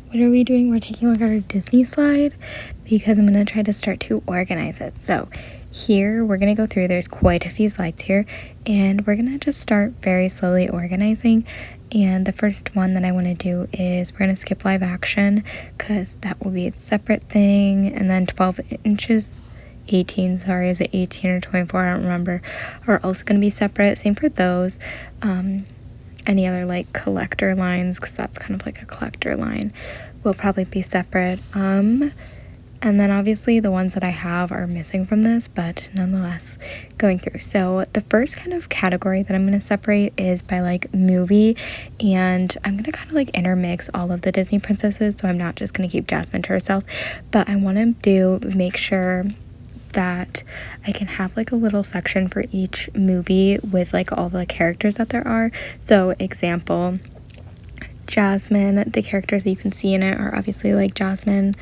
What are we doing? We're taking a look at our Disney slide because I'm going to try to start to organize it. So here we're going to go through, there's quite a few slides here, and we're going to just start very slowly organizing. And the first one that I want to do is we're going to skip live action because that will be a separate thing. And then 12 inches, 18, sorry, is it 18 or 24? I don't remember, are also going to be separate. Same for those. Any other like collector lines, because that's kind of like a collector line, will probably be separate. And then obviously the ones that I have are missing from this, but nonetheless going through. So the first kind of category that I'm going to separate is by like movie, and I'm going to kind of like intermix all of the Disney princesses, so I'm not just going to keep Jasmine to herself, but I want to make sure that I can have like a little section for each movie with like all the characters that there are. So example, Jasmine, the characters that you can see in it are obviously like Jasmine,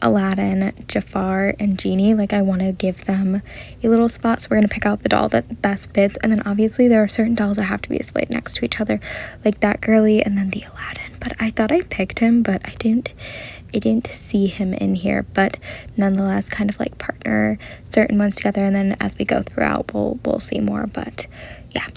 Aladdin, Jafar, and Genie. Like I want to give them a little spot, so we're going to pick out the doll that best fits. And then obviously there are certain dolls that have to be displayed next to each other, like that girly and then the Aladdin. But I thought I picked him, but I didn't see him in here, but nonetheless kind of like partner certain ones together, and then as we go throughout we'll see more. But yeah,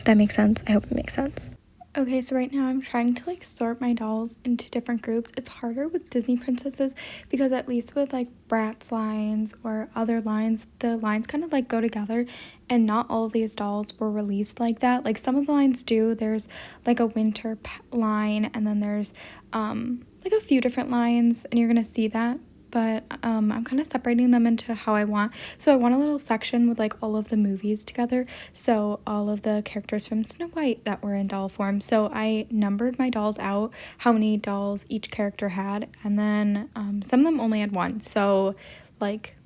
that makes sense. I hope it makes sense. Okay, so right now I'm trying to like sort my dolls into different groups. It's harder with Disney princesses because at least with like Bratz lines or other lines, the lines kind of like go together, and not all of these dolls were released like that. Like some of the lines do. There's like a winter line, and then there's like a few different lines, and you're gonna see that. But I'm kind of separating them into how I want. So I want a little section with like all of the movies together. So all of the characters from Snow White that were in doll form. So I numbered my dolls out, how many dolls each character had. And then some of them only had one. So like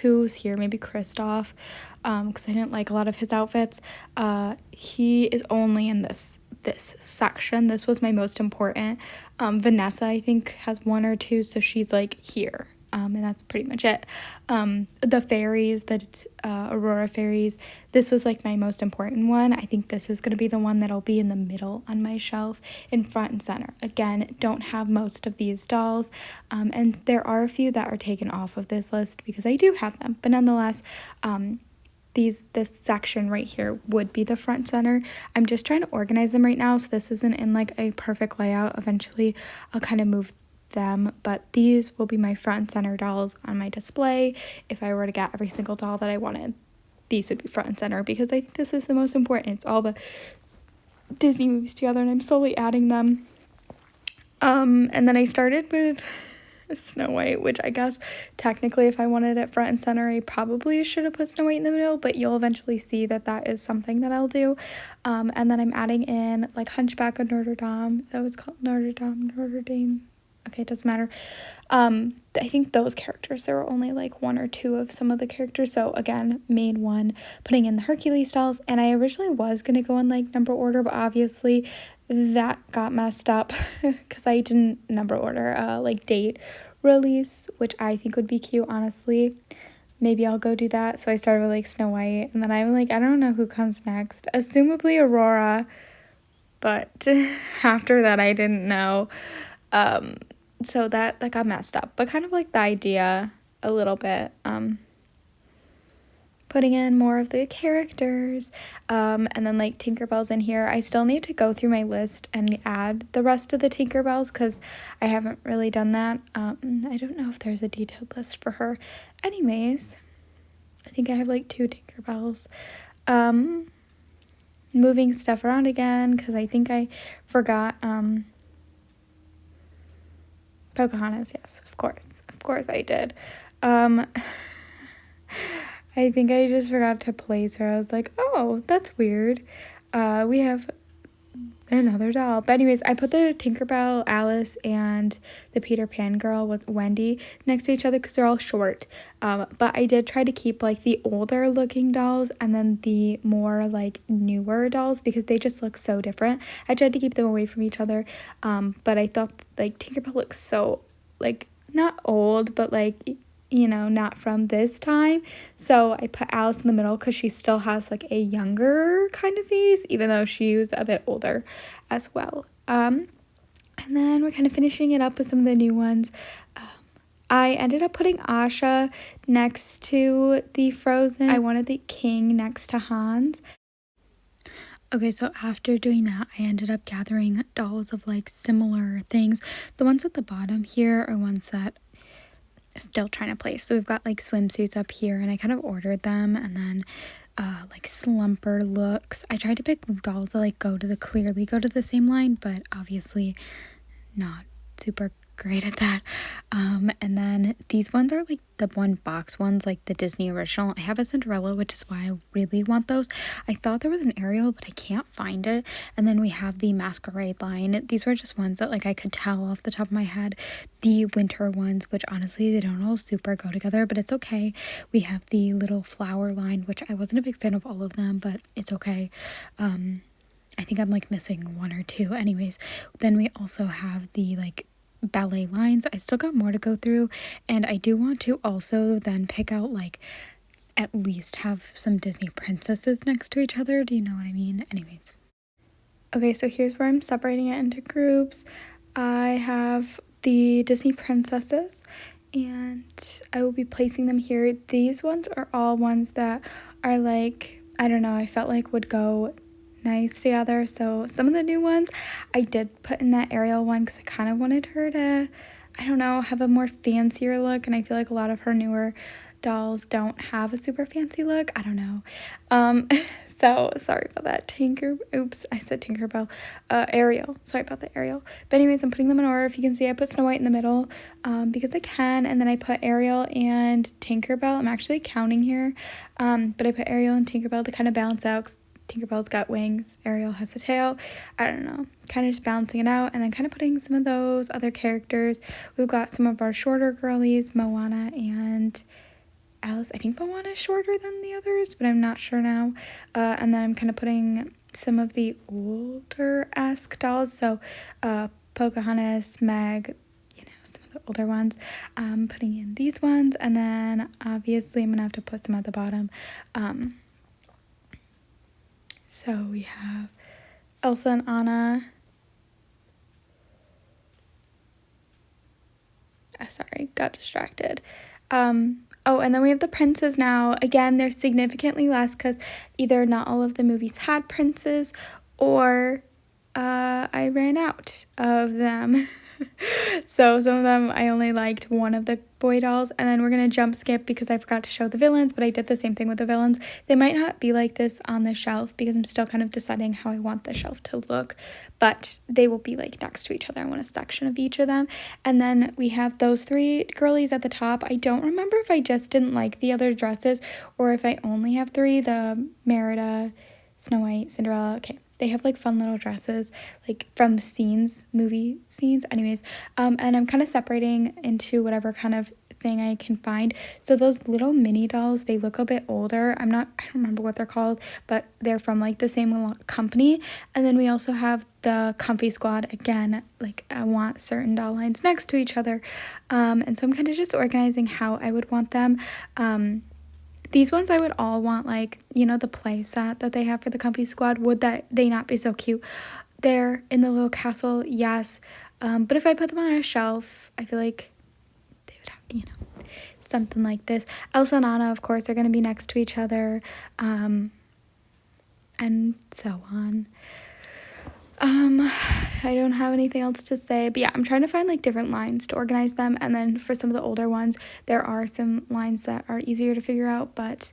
who's here? Maybe Kristoff, because I didn't like a lot of his outfits. He is only in this section. This was my most important. Vanessa, I think, has one or two, so she's like here. And that's pretty much it. The fairies, the Aurora fairies, this was like my most important one. I think this is going to be the one that'll be in the middle on my shelf in front and center. Again, don't have most of these dolls, and there are a few that are taken off of this list because I do have them, but nonetheless, this section right here would be the front center. I'm just trying to organize them right now, so this isn't in like a perfect layout. Eventually I'll kind of move them, but these will be my front center dolls on my display. If I were to get every single doll that I wanted, these would be front and center because I think this is the most important. It's all the Disney movies together, and I'm slowly adding them. And then I started with Snow White, which I guess technically if I wanted it front and center, I probably should have put Snow White in the middle, but you'll eventually see that that is something that I'll do. And then I'm adding in like Hunchback of Notre Dame. That was called Notre Dame. Okay, it doesn't matter. I think those characters, there were only like one or two of some of the characters. So again, main one, putting in the Hercules dolls. And I originally was going to go in like number order, but obviously that got messed up because I didn't number order like date release, which I think would be cute, honestly. Maybe I'll go do that. So I started with like Snow White, and then I'm like, I don't know who comes next. Assumably Aurora, but after that I didn't know. So that got messed up, but kind of like the idea a little bit. Putting in more of the characters, and then like Tinkerbell's in here. I still need to go through my list and add the rest of the Tinkerbells because I haven't really done that. I don't know if there's a detailed list for her. Anyways, I think I have like 2 Tinkerbells. Moving stuff around again because I think I forgot Pocahontas. Yes, of course I did. I think I just forgot to place her. I was like, oh, that's weird. We have another doll. But anyways, I put the Tinkerbell, Alice, and the Peter Pan girl with Wendy next to each other because they're all short. But I did try to keep like the older looking dolls and then the more like newer dolls because they just look so different. I tried to keep them away from each other. But I thought like Tinkerbell looks so like not old, but like, you know, not from this time. So I put Alice in the middle because she still has like a younger kind of face, even though she was a bit older as well. And then we're kind of finishing it up with some of the new ones. I ended up putting Asha next to the Frozen. I wanted the King next to Hans. Okay, so after doing that, I ended up gathering dolls of like similar things. The ones at the bottom here are ones that I'm still trying to place. So we've got like swimsuits up here, and I kind of ordered them, and then like slumper looks. I tried to pick dolls that clearly go to the same line, but obviously not super great at that. And then these ones are like the one box ones, like the Disney original. I have a Cinderella, which is why I really want those. I thought there was an Ariel, but I can't find it. And then we have the Masquerade line. These were just ones that like I could tell off the top of my head. The winter ones, which honestly they don't all super go together, but it's okay. We have the little flower line, which I wasn't a big fan of all of them, but it's okay. I think I'm like missing one or two. Anyways, then we also have the like ballet lines. I still got more to go through, and I do want to also then pick out like at least have some Disney princesses next to each other. Do you know what I mean? Anyways. Okay, so here's where I'm separating it into groups. I have the Disney princesses, and I will be placing them here. These ones are all ones that are like, I don't know, I felt like would go nice together. So some of the new ones I did put in that Ariel one because I kind of wanted her to, I don't know, have a more fancier look, and I feel like a lot of her newer dolls don't have a super fancy look. I don't know. So sorry about that. I said Tinkerbell. Ariel. Sorry about the Ariel. But anyways, I'm putting them in order. If you can see, I put Snow White in the middle because I can, and then I put Ariel and Tinkerbell. I'm actually counting here, but I put Ariel and Tinkerbell to kind of balance out, 'cause Tinkerbell's got wings, Ariel has a tail. I don't know, kind of just balancing it out, and then kind of putting some of those other characters. We've got some of our shorter girlies, Moana and Alice. I think Moana is shorter than the others, but I'm not sure now. And then I'm kind of putting some of the older-esque dolls, so Pocahontas, Meg, some of the older ones. Putting in these ones, and then obviously I'm gonna have to put some at the bottom. So we have Elsa and Anna. Sorry, got distracted. Oh, and then we have the princes now. Again, they're significantly less because either not all of the movies had princes, or I ran out of them. So some of them I only liked one of the boy dolls, and then we're gonna jump skip because I forgot to show the villains, but I did the same thing with the villains. They might not be like this on the shelf because I'm still kind of deciding how I want the shelf to look, but they will be like next to each other. I want a section of each of them. And then we have those three girlies at the top. I don't remember if I just didn't like the other dresses or if I only have three: the Merida, Snow White, Cinderella. Okay, they have like fun little dresses, like from scenes, movie scenes. Anyways, and I'm kind of separating into whatever kind of thing I can find. So those little mini dolls, they look a bit older. I don't remember what they're called, but they're from like the same company. And then we also have the Comfy Squad. Again, like I want certain doll lines next to each other. And so I'm kind of just organizing how I would want them. These ones I would all want, like, the play set that they have for the Comfy Squad. Would they not be so cute? They're in the little castle, yes. But if I put them on a shelf, I feel like they would have, something like this. Elsa and Anna, of course, are going to be next to each other, and so on. I don't have anything else to say, but yeah, I'm trying to find like different lines to organize them. And then for some of the older ones, there are some lines that are easier to figure out, but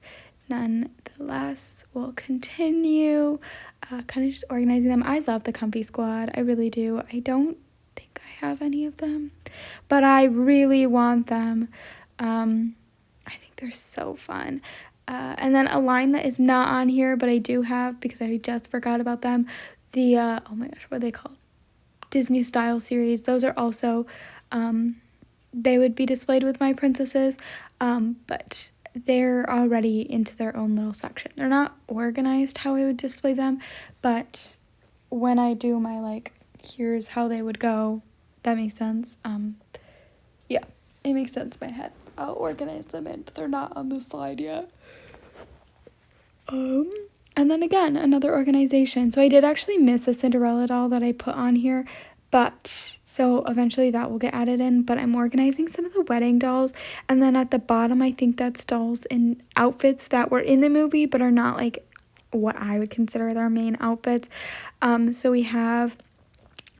nonetheless, we'll continue kind of just organizing them. I love the Comfy Squad. I really do. I don't think I have any of them, but I really want them. I think they're so fun. And then a line that is not on here, but I do have because I just forgot about them. The, oh my gosh, what are they called? Disney Style series. Those are also, they would be displayed with my princesses, but they're already into their own little section. They're not organized how I would display them, but when I do my, like, here's how they would go, that makes sense. Yeah, it makes sense in my head. I'll organize them in, but they're not on the slide yet. And then again, another organization. So I did actually miss a Cinderella doll that I put on here, but so eventually that will get added in, but I'm organizing some of the wedding dolls, and then at the bottom I think that's dolls in outfits that were in the movie but are not like what I would consider their main outfits. So we have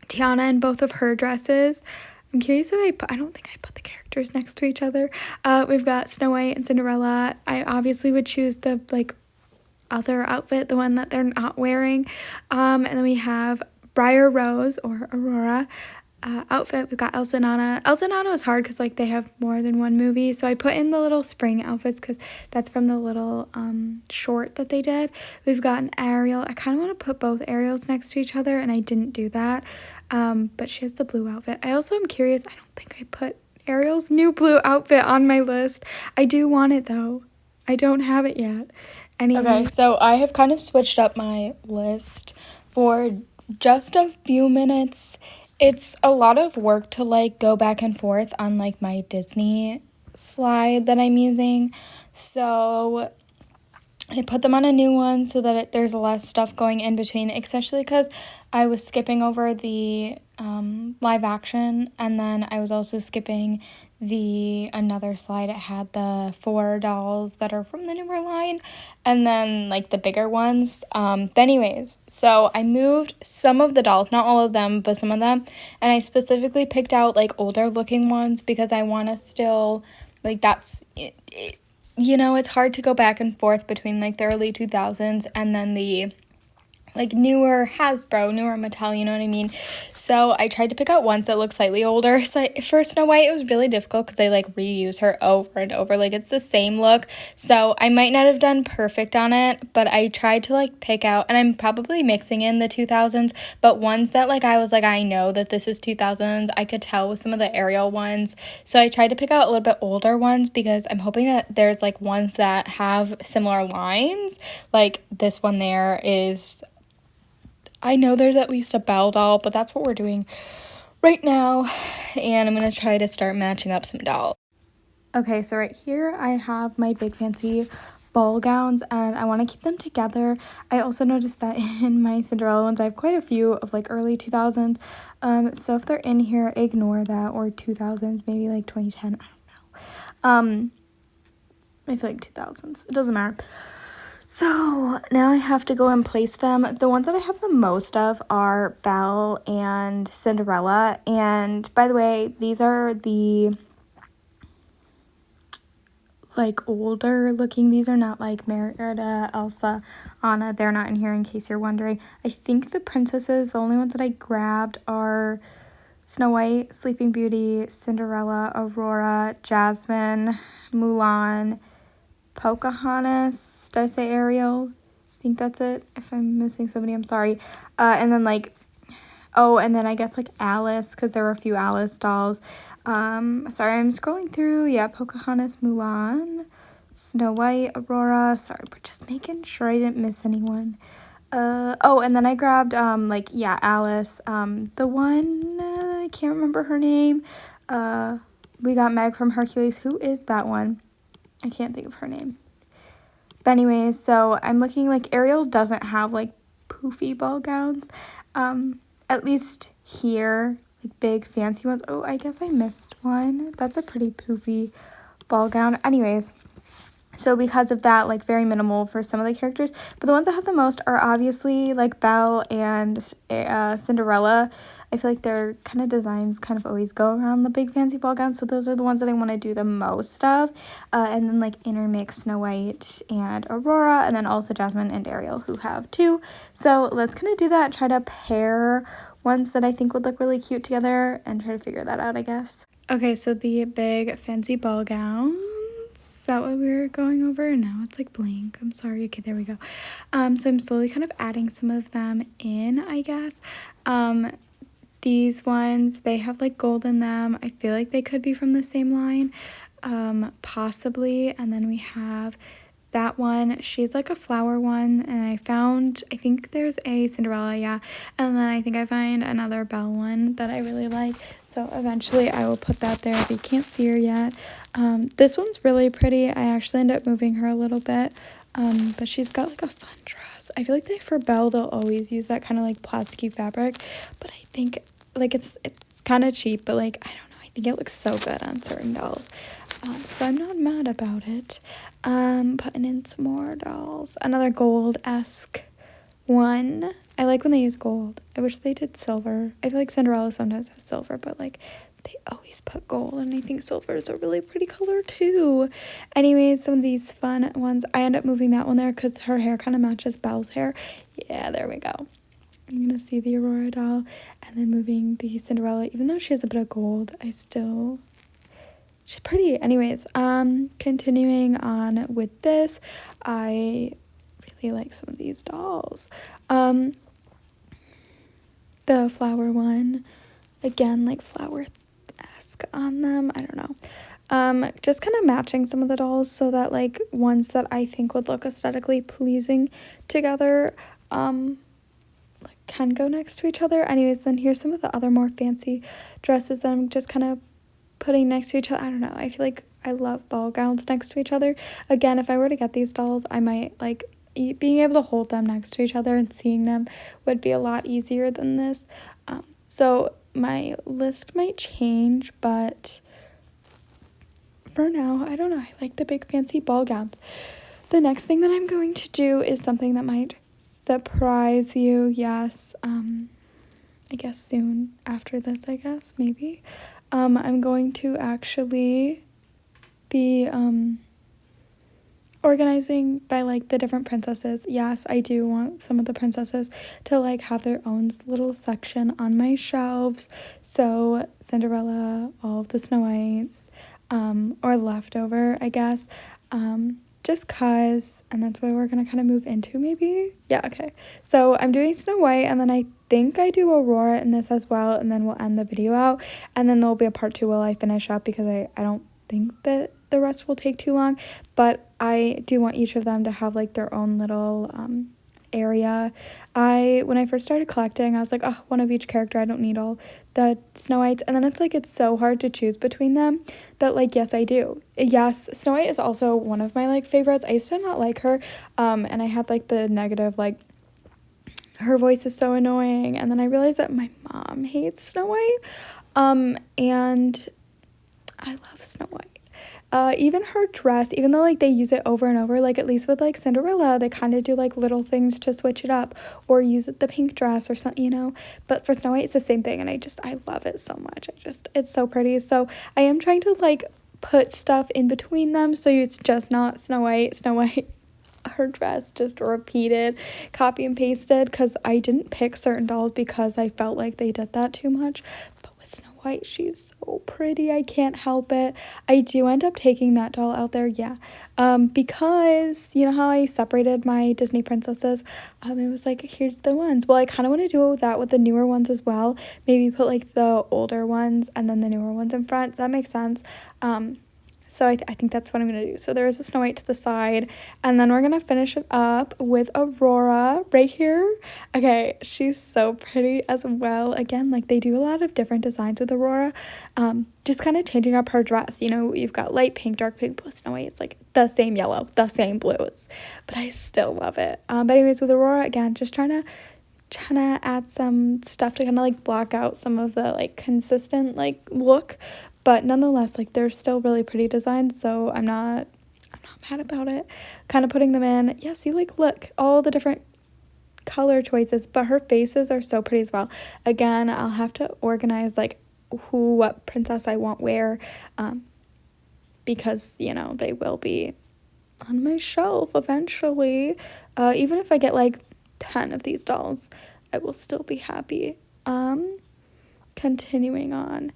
Tiana in both of her dresses. I'm curious if I don't think I put the characters next to each other. We've got Snow White and Cinderella. I obviously would choose the like other outfit, the one that they're not wearing. And then we have Briar Rose or Aurora outfit. We've got Elsa and Anna. Elsa and Anna was hard because like they have more than one movie, so I put in the little spring outfits because that's from the little short that they did. We've got an Ariel. I kind of want to put both Ariels next to each other, and I didn't do that, but she has the blue outfit. I also am curious, I don't think I put Ariel's new blue outfit on my list. I do want it though. I don't have it yet. Anyway. Okay, so I have kind of switched up my list for just a few minutes. It's a lot of work to like go back and forth on like my Disney slide that I'm using. So I put them on a new one so that there's less stuff going in between, especially because I was skipping over the live action, and then I was also skipping another slide. It had the 4 dolls that are from the newer line, and then like the bigger ones. But anyways, so I moved some of the dolls, not all of them, but some of them, and I specifically picked out like older looking ones because I want to still like that's it. You know, it's hard to go back and forth between like the early 2000s and then the like newer Hasbro, newer Mattel, you know what I mean? So I tried to pick out ones that look slightly older. So for Snow White, it was really difficult because they like reuse her over and over. Like it's the same look. So I might not have done perfect on it, but I tried to like pick out, and I'm probably mixing in the 2000s, but ones that like I was like, I know that this is 2000s. I could tell with some of the Ariel ones. So I tried to pick out a little bit older ones because I'm hoping that there's like ones that have similar lines. Like this one there is, I know there's at least a Belle doll, but that's what we're doing right now, and I'm going to try to start matching up some dolls. Okay, so right here I have my big fancy ball gowns, and I want to keep them together. I also noticed that in my Cinderella ones, I have quite a few of like early 2000s, so if they're in here, ignore that, or 2000s, maybe like 2010, I don't know. I feel like 2000s, it doesn't matter. So now I have to go and place them. The ones that I have the most of are Belle and Cinderella. And by the way, these are the like older looking. These are not like Merida, Elsa, Anna. They're not in here in case you're wondering. I think the princesses, the only ones that I grabbed are Snow White, Sleeping Beauty, Cinderella, Aurora, Jasmine, Mulan, Pocahontas. Did I say Ariel? I think that's it. If I'm missing somebody, I'm sorry. And then like, oh, and then I guess like Alice, because there were a few Alice dolls. Sorry, I'm scrolling through. Yeah, Pocahontas, Mulan, Snow White, Aurora. Sorry, we're just making sure I didn't miss anyone. Oh, and then I grabbed like, yeah, Alice. The one, I can't remember her name. We got Meg from Hercules. Who is that one? I can't think of her name. But anyways, so I'm looking like Ariel doesn't have like poofy ball gowns. At least here, like big fancy ones. Oh, I guess I missed one. That's a pretty poofy ball gown. Anyways, so because of that, like very minimal for some of the characters. But the ones that have the most are obviously like Belle and Cinderella. I feel like their kind of designs kind of always go around the big fancy ball gowns. So those are the ones that I want to do the most of. And then like intermix Snow White and Aurora. And then also Jasmine and Ariel, who have 2. So let's kind of do that and try to pair ones that I think would look really cute together and try to figure that out, I guess. Okay, so the big fancy ball gown. Is that what we were going over? Now it's like blank. I'm sorry. Okay, there we go. So I'm slowly kind of adding some of them in, I guess. These ones, they have like gold in them. I feel like they could be from the same line, possibly. And then we have that one. She's like a flower one, and I think there's a Cinderella, yeah, and then I think I find another Belle one that I really like, so eventually I will put that there, but you can't see her yet. This one's really pretty. I actually end up moving her a little bit, but she's got like a fun dress. I feel like for Belle they'll always use that kind of like plasticky fabric, but I think like it's It's kind of cheap, but like, I don't know, I think it looks so good on certain dolls. So I'm not mad about it. Putting in some more dolls. Another gold-esque one. I like when they use gold. I wish they did silver. I feel like Cinderella sometimes has silver, but like they always put gold, and I think silver is a really pretty color too. Anyways, some of these fun ones. I end up moving that one there because her hair kind of matches Belle's hair. Yeah, there we go. I'm gonna see the Aurora doll, and then moving the Cinderella. Even though she has a bit of gold, she's pretty. Anyways, continuing on with this, I really like some of these dolls. The flower one, again, like flower-esque on them. I don't know. Just kind of matching some of the dolls so that like ones that I think would look aesthetically pleasing together, like can go next to each other. Anyways, then here's some of the other more fancy dresses that I'm just kind of putting next to each other. I don't know. I feel like I love ball gowns next to each other. Again, if I were to get these dolls, I might like being able to hold them next to each other and seeing them would be a lot easier than this. So my list might change, but for now, I don't know. I like the big fancy ball gowns. The next thing that I'm going to do is something that might surprise you. Yes, I guess soon after this, I guess, maybe. I'm going to actually be organizing by like the different princesses. Yes, I do want some of the princesses to like have their own little section on my shelves. So Cinderella, all of the Snow Whites, or leftover, I guess. Just cause, and that's what we're gonna kind of move into maybe. Yeah, okay. So I'm doing Snow White, and then I think I do Aurora in this as well, and then we'll end the video out, and then there'll be a part 2 while I finish up because I don't think that the rest will take too long, but I do want each of them to have like their own little area. When I first started collecting, I was like, oh, one of each character. I don't need all the Snow Whites. And then it's so hard to choose between them that like, yes, I do. Yes, Snow White is also one of my like favorites. I used to not like her, and I had like the negative like her voice is so annoying, and then I realized that my mom hates Snow White, and I love Snow White. Even her dress, even though like they use it over and over, like at least with like Cinderella, they kind of do like little things to switch it up or use the pink dress or something, you know. But for Snow White, it's the same thing, and I love it so much. It's so pretty. So I am trying to like put stuff in between them so it's just not Snow White. Her dress just repeated, copy and pasted, because I didn't pick certain dolls because I felt like they did that too much. But with Snow White, she's so pretty, I can't help it. I do end up taking that doll out there, yeah, because you know how I separated my Disney princesses. It was like, here's the ones. Well, I kind of want to do that with the newer ones as well. Maybe put like the older ones and then the newer ones in front. Does that make sense? So I think that's what I'm going to do. So there is a Snow White to the side, and then we're going to finish it up with Aurora right here. Okay, she's so pretty as well. Again, like they do a lot of different designs with Aurora, just kind of changing up her dress. You know, you've got light pink, dark pink, but Snow White it's like the same yellow, the same blues, but I still love it. But anyways, with Aurora, again, just trying to add some stuff to kind of like block out some of the like consistent like look, but nonetheless like they're still really pretty designs, so I'm not mad about it. Kind of putting them in. Yeah, see, like look, all the different color choices, but her faces are so pretty as well. Again, I'll have to organize like what princess I want where, because you know they will be on my shelf eventually. Even if I get like 10 of these dolls, I will still be happy. Continuing on,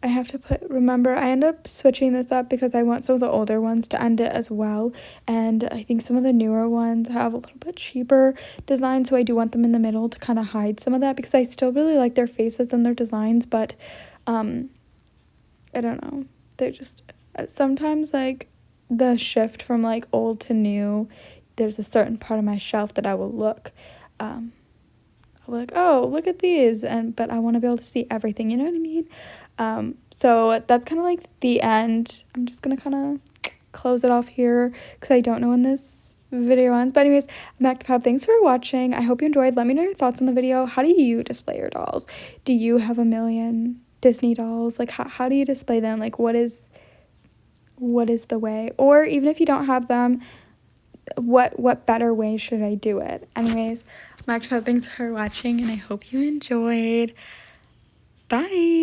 I have to remember, I end up switching this up because I want some of the older ones to end it as well, and I think some of the newer ones have a little bit cheaper design, so I do want them in the middle to kind of hide some of that because I still really like their faces and their designs, but I don't know, they're just sometimes like the shift from like old to new, there's a certain part of my shelf that I will look, I'll be like, oh, look at these, but I want to be able to see everything, you know what I mean? So that's kind of like the end. I'm just gonna kind of close it off here because I don't know when this video ends. But anyways, I'm Octopop. Thanks for watching. I hope you enjoyed. Let me know your thoughts on the video. How do you display your dolls? Do you have a million Disney dolls? Like, how do you display them? Like, what is the way? Or even if you don't have them, what better way should I do it? Anyways, I'm Octopop. Thanks for watching, and I hope you enjoyed. Bye.